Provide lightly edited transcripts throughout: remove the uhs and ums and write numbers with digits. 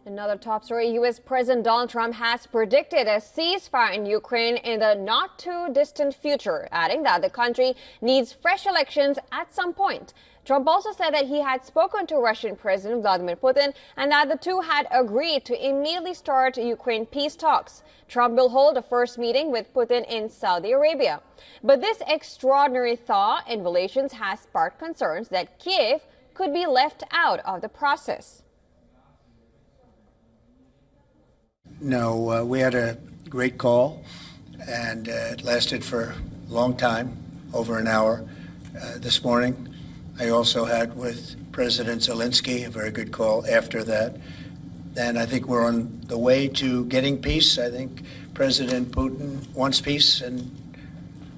Another top story, U.S. President Donald Trump has predicted a ceasefire in Ukraine in the not-too-distant future, adding that the country needs fresh elections at some point. Trump also said that he had spoken to Russian President Vladimir Putin and that the two had agreed to immediately start Ukraine peace talks. Trump will hold a first meeting with Putin in Saudi Arabia. But this extraordinary thaw in relations has sparked concerns that Kyiv could be left out of the process. No, we had a great call, and it lasted for a long time, over an hour this morning. I also had with President Zelensky a very good call after that. And I think we're on the way to getting peace. I think President Putin wants peace, and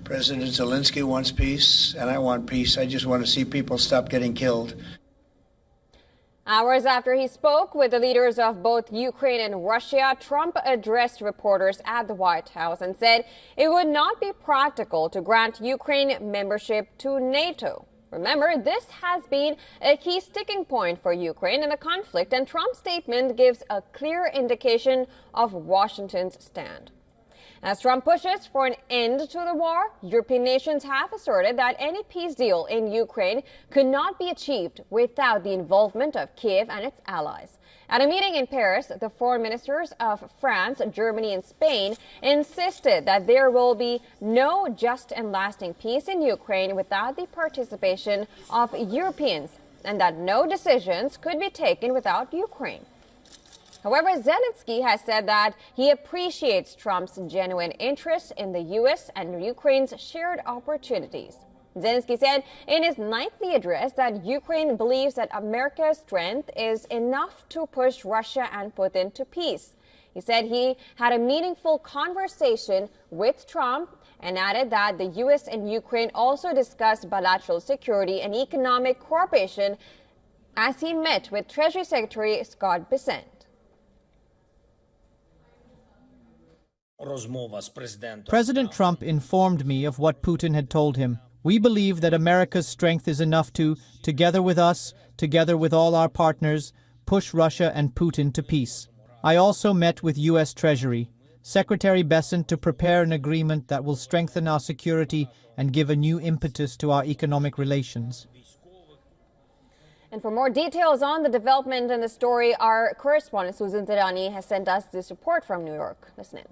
President Zelensky wants peace, and I want peace. I just want to see people stop getting killed. Hours after he spoke with the leaders of both Ukraine and Russia, Trump addressed reporters at the White House and said it would not be practical to grant Ukraine membership to NATO. Remember, this has been a key sticking point for Ukraine in the conflict, and Trump's statement gives a clear indication of Washington's stand. As Trump pushes for an end to the war, European nations have asserted that any peace deal in Ukraine could not be achieved without the involvement of Kyiv and its allies. At a meeting in Paris, the foreign ministers of France, Germany, and Spain insisted that there will be no just and lasting peace in Ukraine without the participation of Europeans, and that no decisions could be taken without Ukraine. However, Zelensky has said that he appreciates Trump's genuine interest in the U.S. and Ukraine's shared opportunities. Zelensky said in his nightly address that Ukraine believes that America's strength is enough to push Russia and Putin to peace. He said he had a meaningful conversation with Trump and added that the U.S. and Ukraine also discussed bilateral security and economic cooperation as he met with Treasury Secretary Scott Bessent. President Trump informed me of what Putin had told him. We believe that America's strength is enough to, together with us, together with all our partners, push Russia and Putin to peace. I also met with U.S. Treasury Secretary Bessent to prepare an agreement that will strengthen our security and give a new impetus to our economic relations. And for more details on the development in the story, our correspondent Susan Tirani has sent us this report from New York. Listen in.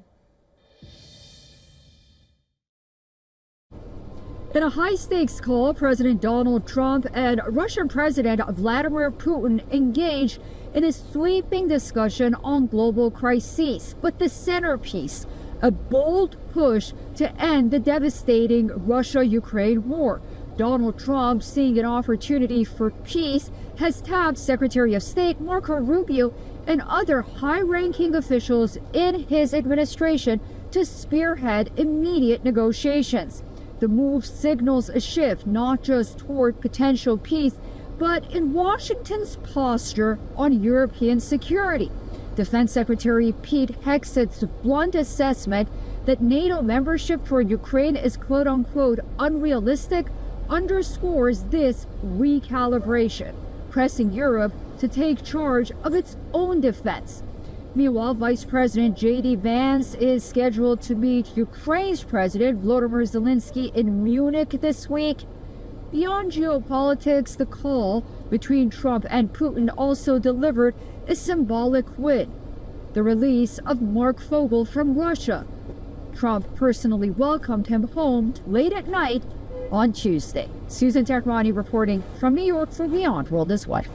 In a high-stakes call, President Donald Trump and Russian President Vladimir Putin engaged in a sweeping discussion on global crises. But the centerpiece, a bold push to end the devastating Russia-Ukraine war. Donald Trump, seeing an opportunity for peace, has tapped Secretary of State Marco Rubio and other high-ranking officials in his administration to spearhead immediate negotiations. The move signals a shift not just toward potential peace, but in Washington's posture on European security. Defense Secretary Pete Hegseth's blunt assessment that NATO membership for Ukraine is quote-unquote unrealistic underscores this recalibration, pressing Europe to take charge of its own defense. Meanwhile, Vice President J.D. Vance is scheduled to meet Ukraine's President Volodymyr Zelensky in Munich this week. Beyond geopolitics, the call between Trump and Putin also delivered a symbolic win: the release of Mark Fogel from Russia. Trump personally welcomed him home late at night on Tuesday. Susan Tirani reporting from New York for WION The World.